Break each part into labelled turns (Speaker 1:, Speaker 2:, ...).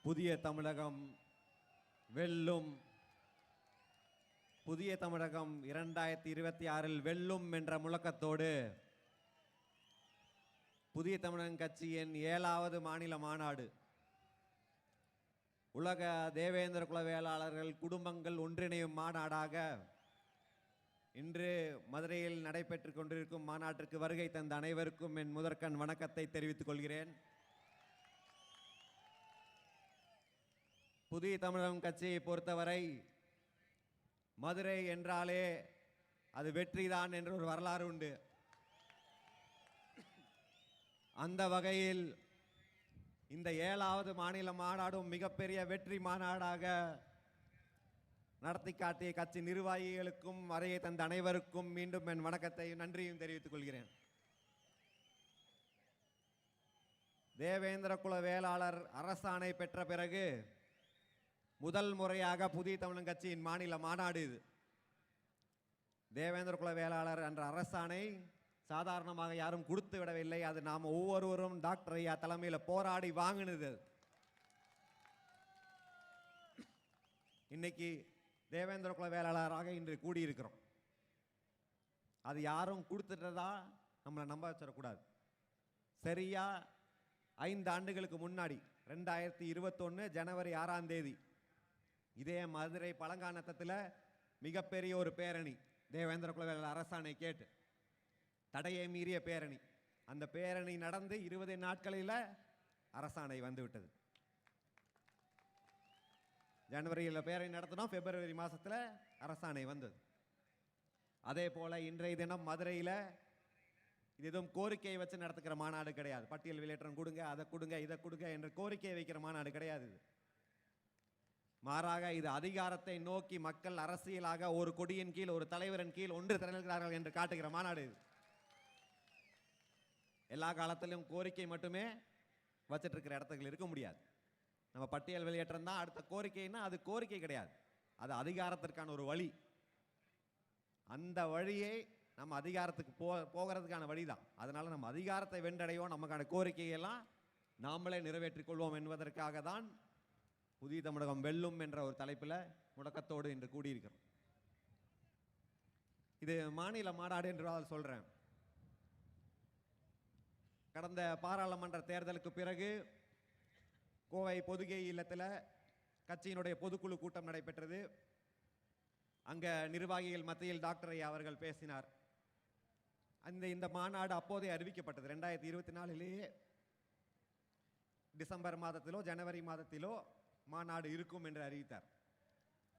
Speaker 1: புதிய தமிழகம் வெல்லும், புதிய தமிழகம் 2026 வெல்லும் என்ற முழக்கத்தோடு புதிய தமிழகம் கட்சியின் 7வது மாநில மாநாடு உலக தேவேந்திர குல வேளாளர்கள் குடும்பங்கள் ஒன்றிணையும் மாநாடாக இன்று மதுரையில் நடைபெற்றுக் கொண்டிருக்கும் மாநாட்டிற்கு வருகை தந்த அனைவருக்கும் என் முதற்கண் வணக்கத்தை தெரிவித்துக் கொள்கிறேன். புதிய தமிழகம் கட்சியை பொறுத்தவரை மதுரை என்றாலே அது வெற்றிதான் என்ற ஒரு வரலாறு உண்டு. அந்த வகையில் இந்த 7வது மாநில மாநாடும் மிகப்பெரிய வெற்றி மாநாடாக நடத்தி காட்டிய கட்சி நிர்வாகிகளுக்கும் வருகை தந்த அனைவருக்கும் மீண்டும் என் வணக்கத்தையும் நன்றியும் தெரிவித்துக் கொள்கிறேன். தேவேந்திர குல வேளாளர் அரசாணை பெற்ற பிறகு முதல் முறையாக புதிய தமிழகம் கட்சியின் மாநில மாநாடு இது. தேவேந்திர குல வேளாளர் என்ற அரசாணை சாதாரணமாக யாரும் கொடுத்து விடவில்லை. அது நாம் ஒவ்வொருவரும் டாக்டர் ஐயா தலைமையில் போராடி வாங்கினது. இன்னைக்கு தேவேந்திர குல வேளாளராக இன்று கூடியிருக்கிறோம். அது யாரும் கொடுத்துட்டதா நம்மளை நம்ப வச்சிடக்கூடாது. சரியா 5 ஆண்டுகளுக்கு முன்னாடி 2021 ஜனவரி 6ஆம் தேதி இதே மதுரை பழங்கானத்தில் மிகப்பெரிய ஒரு பேரணி, தேவேந்திர குல வேளாளர் அரசாணை கேட்டு தடையை மீறிய பேரணி. அந்த பேரணி நடந்து 20 நாட்களில் அரசாணை வந்துவிட்டது. ஜனவரியில் பேரணி நடத்தினோம், பிப்ரவரி மாதத்தில் அரசாணை வந்தது. அதே போல் இன்றைய தினம் மதுரையில் இது எதுவும் கோரிக்கையை வச்சு நடத்துக்கிற மாநாடு கிடையாது. பட்டியல் வெளியேற்றம் கொடுங்க, அதை கொடுங்க, இதை கொடுங்க என்ற கோரிக்கையை வைக்கிற மாநாடு கிடையாது. மாறாக இது அதிகாரத்தை நோக்கி மக்கள் அரசியலாக ஒரு கொடியின் கீழ் ஒரு தலைவரின் கீழ் ஒன்று திரள்கிறார்கள் என்று காட்டுகிற மாநாடு. எல்லா காலத்திலும் கோரிக்கை மட்டுமே வச்சிட்டு இருக்கிற இடத்துல இருக்க முடியாது. நம்ம பட்டியல் வெளியேற்றம் தான் அடுத்த கோரிக்கைன்னா அது கோரிக்கை கிடையாது, அது அதிகாரத்திற்கான ஒரு வழி. அந்த வழியை நம்ம அதிகாரத்துக்கு போகிறதுக்கான வழி தான். அதனால நம்ம அதிகாரத்தை வென்றடைவோம், நமக்கான கோரிக்கையெல்லாம் நாமளே நிறைவேற்றிக் கொள்வோம் என்பதற்காக தான் புதிய தமிழகம் வெல்லும் என்ற ஒரு தலைப்பில் முழக்கத்தோடு இன்று கூடியிருக்கிறோம். இது மாநில மாநாடு என்று சொல்றேன். கடந்த பாராளுமன்ற தேர்தலுக்கு பிறகு கோவை பொதுகை இல்லத்தில் கட்சியினுடைய பொதுக்குழு கூட்டம் நடைபெற்றது. அங்கே நிர்வாகிகள் மத்தியில் டாக்டர் ஐயா அவர்கள் பேசினார். இந்த மாநாடு அப்போதே அறிவிக்கப்பட்டது. 2024 டிசம்பர் மாதத்திலோ ஜனவரி மாதத்திலோ மாநாடு இருக்கும் என்று அறிவித்தார்.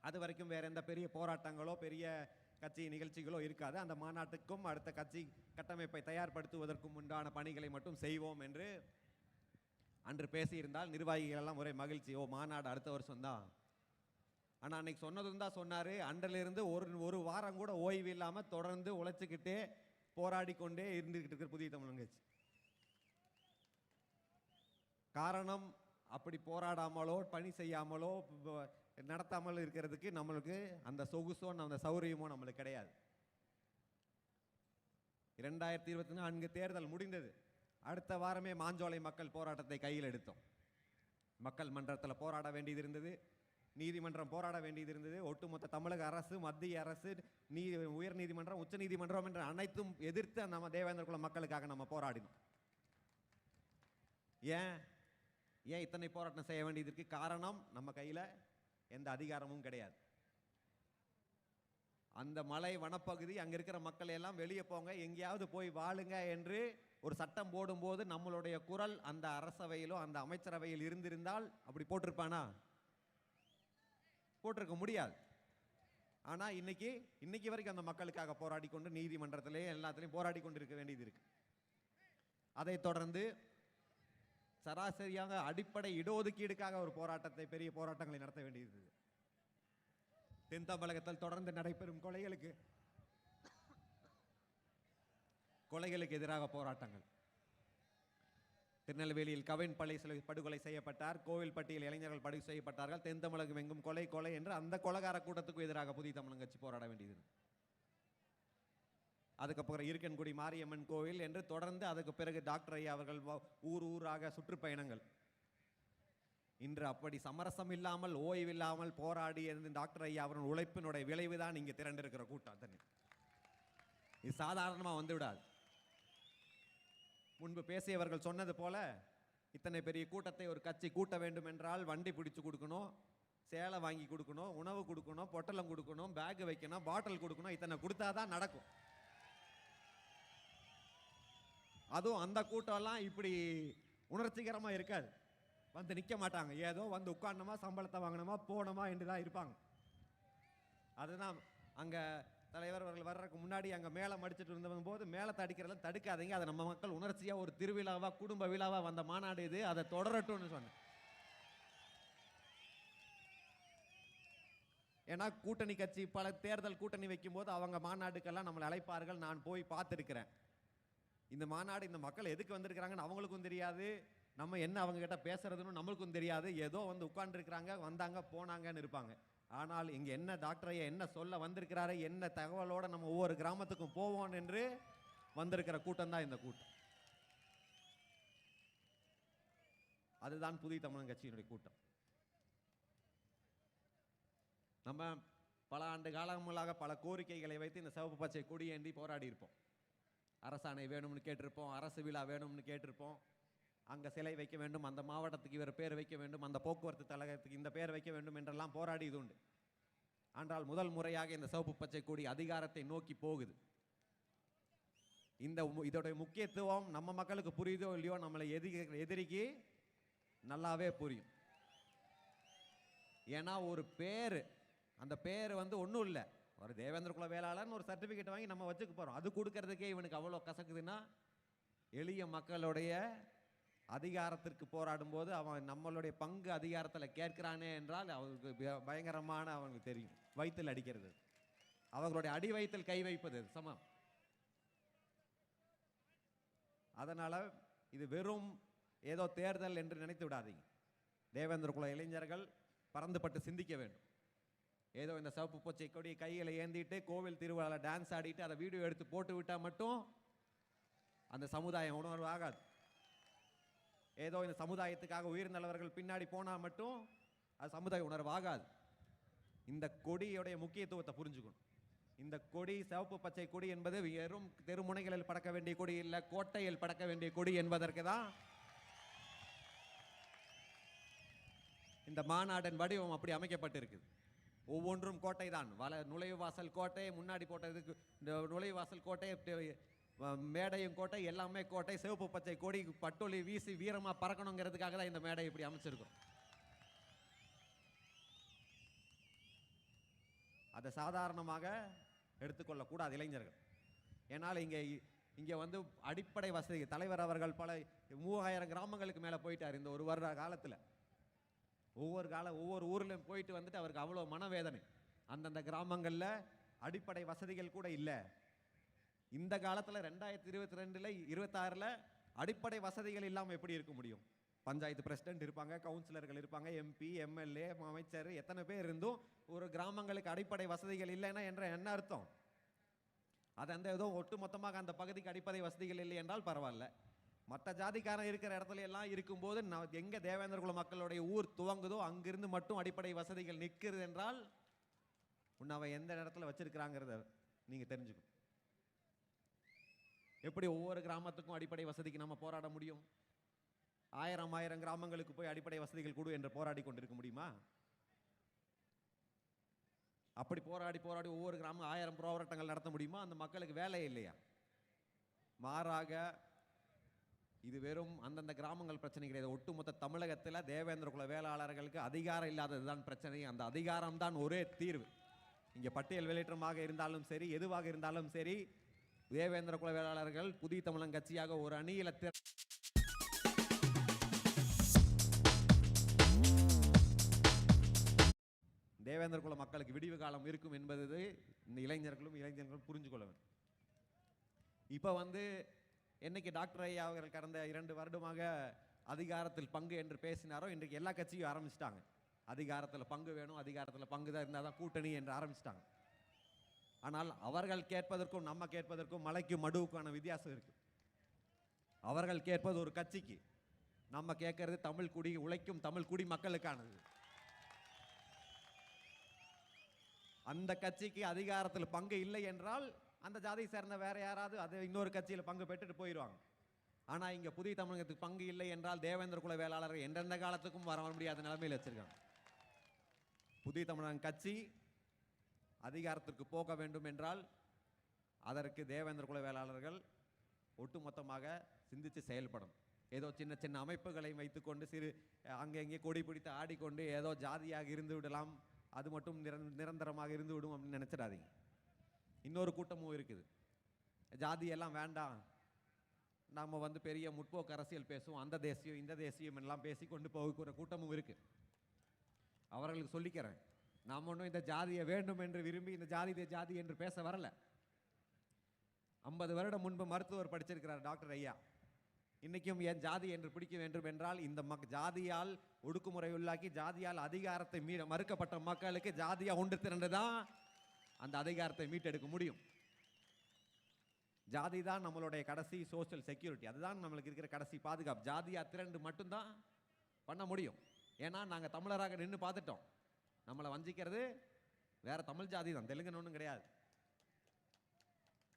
Speaker 1: அது வரைக்கும் வேற எந்த பெரிய போராட்டங்களோ பெரிய கட்சி நிகழ்ச்சிகளோ இருக்காது. அந்த மாநாட்டுக்கும் அடுத்த கட்சி கட்டமைப்பை தயார்படுத்துவதற்கும் உண்டான பணிகளை மட்டும் செய்வோம் என்று அன்று பேசியிருந்தால் நிர்வாகிகள் எல்லாம் ஒரே மகிழ்ச்சி. மாநாடு அடுத்த வருஷம் தான். ஆனால் அன்னைக்கு சொன்னதும் தான் சொன்னார். அன்றிலிருந்து ஒரு வாரம் கூட ஓய்வு இல்லாமல் தொடர்ந்து உழைச்சிக்கிட்டே போராடி கொண்டே இருந்துகிட்டு இருக்கிற புதிய தமிழகம் கட்சி. காரணம், அப்படி போராடாமலோ பணி செய்யாமலோ நடத்தாமல் இருக்கிறதுக்கு நம்மளுக்கு அந்த சொகுசோ அந்த சௌரியமோ நம்மளுக்கு கிடையாது. 2024 தேர்தல் முடிந்தது. அடுத்த வாரமே மாஞ்சோலை மக்கள் போராட்டத்தை கையில் எடுத்தோம். மக்கள் மன்றத்தில் போராட வேண்டியது இருந்தது, நீதிமன்றம் போராட வேண்டியது இருந்தது. ஒட்டுமொத்த தமிழக அரசு, மத்திய அரசு, உயர் நீதிமன்றம், உச்ச நீதிமன்றம் என்ற அனைத்தும் எதிர்த்து நம்ம தேவேந்திர குல மக்களுக்காக நம்ம போராடினோம். ஏன் இத்தனை போராட்டம் செய்ய வேண்டியது இருக்கு? காரணம், நம்ம கையில் எந்த அதிகாரமும் கிடையாது. அந்த மலை வனப்பகுதி, அங்க இருக்கிற மக்கள் எல்லாம் வெளியே போங்க, எங்கேயாவது போய் வாழுங்க என்று ஒரு சட்டம் போடும்போது நம்மளுடைய குரல் அந்த அரசவையிலோ அந்த அமைச்சரவையில் இருந்திருந்தால் அப்படி போட்டிருப்பானா? போட்டிருக்க முடியாது. ஆனா இன்னைக்கு வரைக்கும் அந்த மக்களுக்காக போராடி கொண்டு நீதிமன்றத்திலே எல்லாத்திலையும் போராடி கொண்டு இருக்க வேண்டியது இருக்கு. அதை தொடர்ந்து சராசரியாக அடிப்படை இடஒதுக்கீடுக்காக ஒரு போராட்டத்தை, பெரிய போராட்டங்களை நடத்த வேண்டியது. தென் தமிழகத்தில் தொடர்ந்து நடைபெறும் கொலைகளுக்கு எதிராக போராட்டங்கள். திருநெல்வேலியில் கவின் படுகொலை செய்யப்பட்டார், கோவில்பட்டியில் இளைஞர்கள் படுகொலை செய்யப்பட்டார்கள். தென் தமிழகம் எங்கும் கொலை என்று அந்த கொலைகார கூட்டத்துக்கு எதிராக புதிய தமிழகம் கட்சி போராட வேண்டியது. அதுக்கப்புறம் இருக்கன்குடி மாரியம்மன் கோவில் என்று தொடர்ந்து அதுக்கு பிறகு டாக்டர் ஐயா அவர்கள் ஊராக சுற்றுப்பயணங்கள். இன்று அப்படி சமரசம் இல்லாமல் ஓய்வில்லாமல் போராடி டாக்டர் ஐயா அவர்கள் உழைப்பினுடைய விளைவுதான் இங்கே திரண்டிருக்கிற கூட்டம். இது சாதாரணமா வந்து விடாது. முன்பு பேசியவர்கள் சொன்னது போல இத்தனை பெரிய கூட்டத்தை ஒரு கட்சி கூட்ட வேண்டும் என்றால் வண்டி பிடிச்சு கொடுக்கணும், சேலை வாங்கி கொடுக்கணும், உணவு கொடுக்கணும், பொட்டலம் கொடுக்கணும், பேக் வைக்கணும், பாட்டில் கொடுக்கணும், இத்தனை கொடுத்தாதான் நடக்கும். அதுவும் அந்த கூட்டம்லாம் இப்படி உணர்ச்சிகரமா இருக்காது. வந்து நிக்க மாட்டாங்க, ஏதோ வந்து உட்கார்ந்தோமா சம்பளத்தை வாங்கினோமா போனோமா என்றுதான் இருப்பாங்க. அதுதான் அங்க தலைவர் அவர்கள் வர்றதுக்கு முன்னாடி அங்க மேளம் அடிச்சுட்டு இருந்த போது மேளத்தை அடிக்கிறதெல்லாம் தடுக்காதீங்க, அதை நம்ம மக்கள் உணர்ச்சியா ஒரு திருவிழாவா குடும்ப விழாவா வந்த மாநாடு இது, அதை தொடரட்டும்னு சொன்னேன். ஏன்னா கூட்டணி கட்சி பல தேர்தல் கூட்டணி வைக்கும் போது அவங்க மாநாடுக்கெல்லாம் நம்மளை அழைப்பார்கள், நான் போய் பார்த்துருக்கிறேன். இந்த மாநாடு இந்த மக்கள் எதுக்கு வந்திருக்கிறாங்கன்னு அவங்களுக்கும் தெரியாது, நம்ம என்ன அவங்க கிட்ட பேசுறதுன்னு நம்மளுக்கும் தெரியாது. ஏதோ வந்து உட்கார்ந்துருக்கிறாங்க, வந்தாங்க போனாங்கன்னு இருப்பாங்க. ஆனால் இங்க என்ன டாக்டர் ஐயா என்ன சொல்ல வந்திருக்கிறாரு, என்ன தகவலோட நம்ம ஒவ்வொரு கிராமத்துக்கும் போவோம் என்று வந்திருக்கிற கூட்டம் தான் இந்த கூட்டம். அதுதான் புதிய தமிழன் கட்சியினுடைய கூட்டம். நம்ம பல ஆண்டு காலங்களாக பல கோரிக்கைகளை வைத்து இந்த சிவப்பு பச்சை கொடியேந்தி போராடி இருப்போம். அரசாணை வேணும்னு கேட்டிருப்போம், அரசு விழா வேணும்னு கேட்டிருப்போம், அங்க சிலை வைக்க வேண்டும், அந்த மாவட்டத்துக்கு இவர் பேர் வைக்க வேண்டும், அந்த போக்குவரத்து கழகத்துக்கு இந்த பேர் வைக்க வேண்டும் என்றெல்லாம் போராடி இது உண்டு. ஆனால் முதல் முறையாக இந்த சிவப்பு பச்சை கொடி அதிகாரத்தை நோக்கி போகுது. இதோடைய முக்கியத்துவம் நம்ம மக்களுக்கு புரியுதோ இல்லையோ, நம்மளை எதிரிக்கு நல்லாவே புரியும். ஏன்னா ஒரு பேரு, அந்த பேர் வந்து ஒன்றும் இல்லை, ஒரு தேவேந்திர குல வேளாளர்னு ஒரு சர்டிஃபிகேட் வாங்கி நம்ம வச்சுக்க போறோம். அது கொடுக்கறதுக்கே இவனுக்கு அவ்வளோ கசக்குதுன்னா, எளிய மக்களுடைய அதிகாரத்திற்கு போராடும் போது அவன் நம்மளுடைய பங்கு அதிகாரத்தில் கேட்கிறானே என்றால் அவருக்கு பயங்கரமான அவனுக்கு தெரியும். வயிற்றில் அடிக்கிறது, அவர்களுடைய அடி வயிற்றில் கை வைப்பது சமம். அதனால இது வெறும் ஏதோ தேர்தல் என்று நினைத்து விடாதீங்க. தேவேந்திர குல இளைஞர்கள் பறந்துபட்டு சிந்திக்க வேண்டும். ஏதோ இந்த சிவப்பு பச்சை கொடி கையில் ஏந்திட்டு கோவில் திருவிழால டான்ஸ் ஆடிட்டு அதை வீடியோ எடுத்து போட்டு விட்டா மட்டும் அந்த சமுதாயம் உணர்வு ஆகாது. ஏதோ இந்த சமுதாயத்துக்காக உயிர்ந்தவர்கள் பின்னாடி போனா மட்டும் அது சமுதாய உணர்வு ஆகாது. இந்த கொடியுடைய முக்கியத்துவத்தை புரிஞ்சுக்கணும். இந்த கொடி சிவப்பு பச்சை கொடி என்பது வெறும் தெருமுனைகளில் பறக்க வேண்டிய கொடி இல்லை, கோட்டையில் பறக்க வேண்டிய கொடி என்பதற்கு தான் இந்த மாநாட்டின் வடிவம் அப்படி அமைக்கப்பட்டிருக்குது. ஒவ்வொன்றும் கோட்டை தான். நுழைவாசல் கோட்டை, முன்னாடி போட்டதுக்கு நுழைவாசல் கோட்டை, மேடையும் கோட்டை, எல்லாமே கோட்டை. சிவப்பு பச்சை கொடி பட்டொலி வீசி வீரமா பறக்கணுங்கிறதுக்காக தான் இந்த மேடை இப்படி அமைச்சிருக்கோம். அதை சாதாரணமாக எடுத்துக்கொள்ள கூடாது இளைஞர்கள். ஏன்னால் இங்க வந்து அடிப்படை வசதி தலைவர் அவர்கள் பல 3000 கிராமங்களுக்கு மேல போயிட்டார் இந்த ஒரு வருட காலத்துல. ஒவ்வொரு ஊர்லயும் போயிட்டு வந்துட்டு அவருக்கு அவ்வளவு மனவேதனை. அந்தந்த கிராமங்கள்ல அடிப்படை வசதிகள் கூட இல்லை. இந்த காலத்துல 2022 26ல அடிப்படை வசதிகள் இல்லாம எப்படி இருக்க முடியும்? பஞ்சாயத்து பிரசிடென்ட் இருப்பாங்க, கவுன்சிலர்கள் இருப்பாங்க, எம்பி, எம்எல்ஏ, அமைச்சர், எத்தனை பேர் இருந்தும் ஒரு கிராமங்களுக்கு அடிப்படை வசதிகள் இல்லைன்னா என்ன அர்த்தம்? அது அந்த ஏதோ ஒட்டு மொத்தமாக அந்த பகுதிக்கு அடிப்படை வசதிகள் இல்லை என்றால் பரவாயில்ல. மற்ற ஜாதிக்காரன் இருக்கிற இடத்துல எல்லாம் இருக்கும்போது எங்க தேவேந்திர குல மக்களுடைய ஊர் துவங்குதோ அங்கிருந்து மட்டும் அடிப்படை வசதிகள் நிற்கிறது என்றால் அவன் எந்த இடத்துல வச்சிருக்கிறாங்கிறத நீங்க தெரிஞ்சுக்கணும். எப்படி ஒவ்வொரு கிராமத்துக்கும் அடிப்படை வசதிக்கு நம்ம போராட முடியும்? 1000 கிராமங்களுக்கு போய் அடிப்படை வசதிகள் கொடு என்று போராடி கொண்டிருக்க முடியுமா? அப்படி போராடி ஒவ்வொரு கிராமம் 1000 போராட்டங்கள் நடத்த முடியுமா? அந்த மக்களுக்கு வேலை இல்லையா? மாறாக இது வெறும் அந்தந்த கிராமங்கள் பிரச்சனை கிடையாது. ஒட்டுமொத்த தமிழகத்தில் தேவேந்திர குல வேளாளர்களுக்கு அதிகாரம் இல்லாததுதான் பிரச்சனை. அந்த அதிகாரம் தான் ஒரே தீர்வு. இங்க பட்டியல் வெளியேற்றமாக இருந்தாலும் சரி, எதுவாக இருந்தாலும் சரி, தேவேந்திர குல வேளாளர்கள் புதிய தமிழன் கட்சியாக ஒரு அணியில தேவேந்திர குல மக்களுக்கு விடிவு காலம் இருக்கும் என்பது இந்த இளைஞர்களும் புரிஞ்சு கொள்ள வேண்டும். இப்ப வந்து என்னைக்கு டாக்டர் ஐயா அவர்கள் கடந்த 2 வருடமாக அதிகாரத்தில் பங்கு என்று பேசினாரோ, இன்றைக்கு எல்லா கட்சியும் ஆரம்பிச்சிட்டாங்க. அதிகாரத்தில் பங்கு வேணும், அதிகாரத்தில் பங்கு தான் இருந்தால் தான் கூட்டணி என்று ஆரம்பிச்சிட்டாங்க. ஆனால் அவர்கள் கேட்பதற்கும் நம்ம கேட்பதற்கும் மலைக்கும் மடுவுக்கான வித்தியாசம் இருக்கு. அவர்கள் கேட்பது ஒரு கட்சிக்கு, நம்ம கேட்கறது தமிழ் குடி உழைக்கும் தமிழ் குடி மக்களுக்கானது. அந்த கட்சிக்கு அதிகாரத்தில் பங்கு இல்லை என்றால் அந்த ஜாதியை சேர்ந்த வேற யாராவது அது இன்னொரு கட்சியில் பங்கு பெற்றுட்டு போயிடுவாங்க. ஆனா இங்க புதிய தமிழகத்துக்கு பங்கு இல்லை என்றால் தேவேந்திர குல வேளாளர்கள் எந்தெந்த காலத்துக்கும் வர முடியாத நிலைமையில் வச்சிருக்காங்க. புதிய தமிழகம் கட்சி அதிகாரத்திற்கு போக வேண்டும் என்றால் அதற்கு தேவேந்திர குல வேளாளர்கள் ஒட்டுமொத்தமாக சிந்தித்து செயல்படும். ஏதோ சின்ன சின்ன அமைப்புகளை வைத்துக்கொண்டு சிறு அங்கே கொடி பிடித்து ஆடிக்கொண்டு ஏதோ ஜாதியாக இருந்து விடலாம், அது மட்டும் நிரந்தரமாக இருந்து விடும் அப்படின்னு நினைச்சிடாதீங்க. இன்னொரு கூட்டமும் இருக்குது, ஜாதியெல்லாம் வேண்டாம், நாம் வந்து பெரிய முற்போக்கு அரசியல் பேசுவோம், அந்த தேசியம் இந்த தேசியம் எல்லாம் பேசி கொண்டு போகிற கூட்டமும் இருக்கு. அவர்களுக்கு சொல்லிக்கிறேன், நாம் ஒன்றும் இந்த ஜாதியை வேண்டும் என்று விரும்பி இந்த ஜாதி என்று பேச வரல. 50 வருடம் முன்பு மருத்துவர் படிச்சிருக்கிறார் டாக்டர் ஐயா. இன்னைக்கும் என் ஜாதி என்று பிடிக்க வேண்டும் என்றால் இந்த ஜாதியால் ஒடுக்குமுறை உள்ளாக்கி ஜாதியால் அதிகாரத்தை மறுக்கப்பட்ட மக்களுக்கு ஜாதியா ஒன்று திரண்டுதான் அந்த அதிகாரத்தை மீட்டெடுக்க முடியும். ஜாதி தான் நம்மளுடைய கடைசி சோஷியல் செக்யூரிட்டி, அதுதான் நம்மளுக்கு இருக்கிற கடைசி பாதுகாப்பு. ஜாதியா திரண்டு மட்டும்தான் பண்ண முடியும். ஏன்னா நாங்கள் தமிழராக நின்று பார்த்துட்டோம், நம்மளை வஞ்சிக்கிறது வேற தமிழ் ஜாதி தான், தெலுங்குன்னு ஒன்றும் கிடையாது.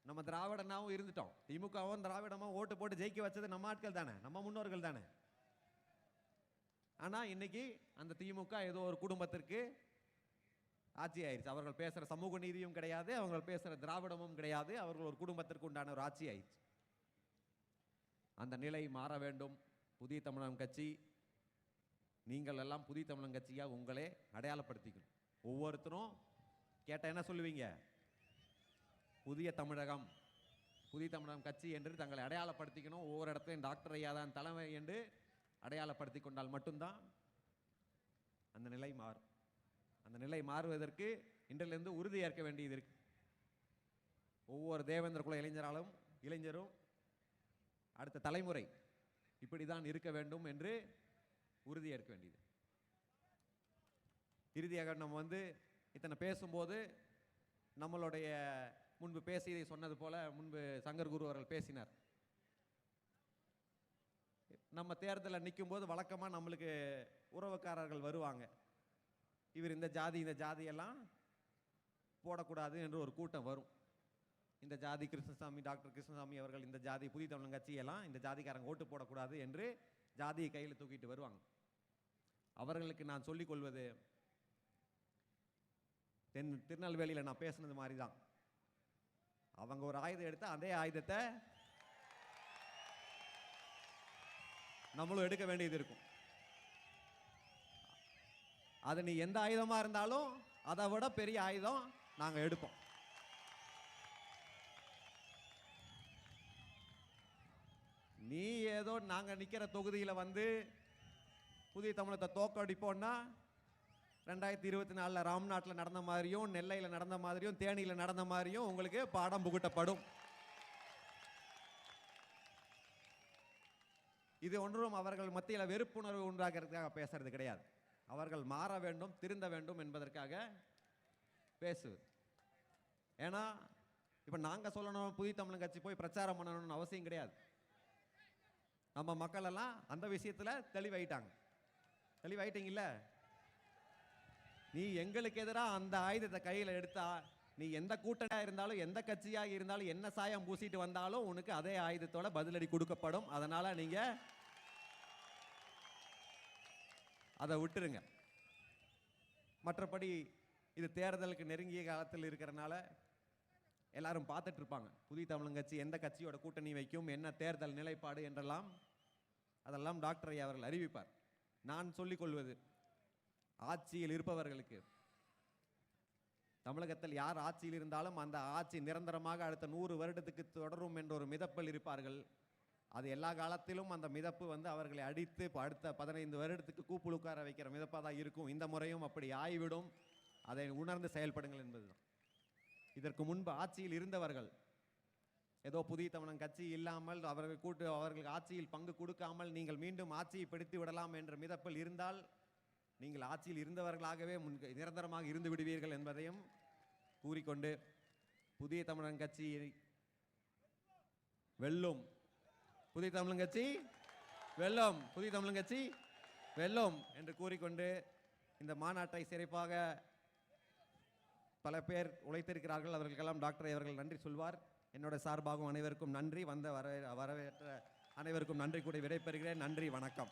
Speaker 1: நம்ம திராவிடனாவும் இருந்துட்டோம், திமுகவும் திராவிடமும் ஓட்டு போட்டு ஜெயிக்க வச்சது நம்ம ஆட்கள் தானே, நம்ம முன்னோர்கள் தானே. ஆனா இன்னைக்கு அந்த திமுக ஏதோ ஒரு குடும்பத்திற்கு ஆட்சி ஆயிடுச்சு. அவர்கள் பேசுற சமூக நீதியும் கிடையாது, அவர்கள் பேசுற திராவிடமும் கிடையாது, அவர்கள் ஒரு குடும்பத்திற்கு உண்டான ஒரு ஆட்சி ஆயிடுச்சு. அந்த நிலை மாற வேண்டும். புதிய தமிழகம் கட்சி, நீங்கள் எல்லாம் புதிய தமிழகம் கட்சியா உங்களே அடையாளப்படுத்திக்கணும். ஒவ்வொருத்தரும் கேட்ட என்ன சொல்லுவீங்க? புதிய தமிழகம் கட்சி என்று தங்களை அடையாளப்படுத்திக்கணும். ஒவ்வொரு இடத்துலையும் டாக்டர் ஐயா தான் தலைமை என்று அடையாளப்படுத்தி கொண்டால் மட்டும்தான் அந்த நிலை மாறும். அந்த நிலை மாறுவதற்கு இன்றிலிருந்து உறுதி ஏற்க வேண்டியது இருக்கு. ஒவ்வொரு தேவேந்திர குல இளைஞரும் அடுத்த தலைமுறை இப்படிதான் இருக்க வேண்டும் என்று உறுதி ஏற்க வேண்டியது. இறுதியாக நம்ம வந்து இத்தனை பேசும்போது நம்மளுடைய முன்பு பேசியதை சொன்னது போல முன்பு சங்கர் குரு அவர்கள் பேசினார். நம்ம தேர்தலில் நிற்கும் போது வழக்கமா நம்மளுக்கு உறவுக்காரர்கள் வருவாங்க, இவர் இந்த ஜாதியெல்லாம் போடக்கூடாது என்று ஒரு கூட்டம் வரும். இந்த ஜாதி கிருஷ்ணசாமி, டாக்டர் கிருஷ்ணசாமி அவர்கள் இந்த ஜாதி புதிய தமிழகம் கட்சியெல்லாம் இந்த ஜாதிக்காரங்க ஓட்டு போடக்கூடாது என்று ஜாதியை கையில் தூக்கிட்டு வருவாங்க. அவர்களுக்கு நான் சொல்லிக் கொள்வது, திருநெல்வேலியில் நான் பேசுனது மாதிரி தான். அவங்க ஒரு ஆயுதம் எடுத்தா அதே ஆயுதத்தை நம்மளும் எடுக்க வேண்டியது இருக்கும். அது நீ எந்த ஆயுதமா இருந்தாலும் அதை விட பெரிய ஆயுதம் நாங்க எடுப்போம். நீ ஏதோ நாங்க நிக்கிற தொகுதியில வந்து புதிய தமிழகத்தை தோக்கடிப்போம்னா 2024 ராம்நாட்டில் நடந்த மாதிரியும், நெல்லையில் நடந்த மாதிரியும், தேனியில் நடந்த மாதிரியும் உங்களுக்கு பாடம் புகட்டப்படும். இது ஒன்றும் அவர்கள் மத்தியில் வெறுப்புணர்வு உண்டாகிறதுக்காக பேசுறது கிடையாது. அவர்கள் மாற வேண்டும், திருந்த வேண்டும் என்பதற்காக பேசுவது. ஏன்னா இப்ப நாங்க சொல்லணும் புதிய தமிழகம் கட்சி போய் பிரச்சாரம் பண்ணணும்னு அவசியம் கிடையாது. நம்ம மக்கள் எல்லாம் அந்த விஷயத்துல தெளிவாயிட்டீங்கல்ல. நீ எங்களுக்கு எதிராக அந்த ஆயுதத்தை கையில் எடுத்தா, நீ எந்த கூட்டணியா இருந்தாலும் எந்த கட்சியாக இருந்தாலும் என்ன சாயம் பூசிட்டு வந்தாலும் உனக்கு அதே ஆயுதத்தோட பதிலடி கொடுக்கப்படும். அதனால நீங்க அதை விட்டுருங்க. மற்றபடி இது தேர்தலுக்கு நெருங்கிய காலத்தில் இருக்கிறனால எல்லாரும் பார்த்துட்டு இருப்பாங்க, புதிய தமிழகம் கட்சி எந்த கட்சியோட கூட்டணி வைக்கும், என்ன தேர்தல் நிலைப்பாடு என்றெல்லாம் அதெல்லாம் டாக்டர் ஐயா அவர்கள் அறிவிப்பார். நான் சொல்லிக் கொள்வது, ஆட்சியில் இருப்பவர்களுக்கு, தமிழகத்தில் யார் ஆட்சியில் இருந்தாலும் அந்த ஆட்சி நிரந்தரமாக அடுத்த 100 வருடத்துக்கு தொடரும் என்ற ஒரு மிதப்பில் இருப்பார்கள். அது எல்லா காலத்திலும் அந்த மிதப்பு வந்து அவர்களை அடித்து அடுத்த 15 வருடத்துக்கு கூப்புள் உட்கார வைக்கிற மிதப்பாக தான் இருக்கும். இந்த முறையும் அப்படி ஆய்விடும். அதை உணர்ந்து செயல்படுங்கள் என்பதுதான். இதற்கு முன்பு ஆட்சியில் இருந்தவர்கள் ஏதோ புதிய தமிழகம் கட்சி இல்லாமல் அவர்களுக்கு ஆட்சியில் பங்கு கொடுக்காமல் நீங்கள் மீண்டும் ஆட்சியை பிடித்து விடலாம் என்ற மிதப்பில் இருந்தால் நீங்கள் ஆட்சியில் இருந்தவர்களாகவே நிரந்தரமாக இருந்து விடுவீர்கள் என்பதையும் கூறிக்கொண்டு, புதிய தமிழகம் கட்சி வெல்லும். புதிய தமிழகம் கட்சி வெல்லும் புதிய தமிழ் கட்சி வெல்லும் என்று கூறிக்கொண்டு இந்த மாநாட்டை சிறப்பாக பல பேர் உழைத்திருக்கிறார்கள். அவர்களுக்கெல்லாம் டாக்டர் அவர்கள் நன்றி சொல்வார். என்னோட சார்பாகவும் அனைவருக்கும் நன்றி. வரவேற்ற அனைவருக்கும் நன்றி கூறி விடைபெறுகிறேன். நன்றி, வணக்கம்.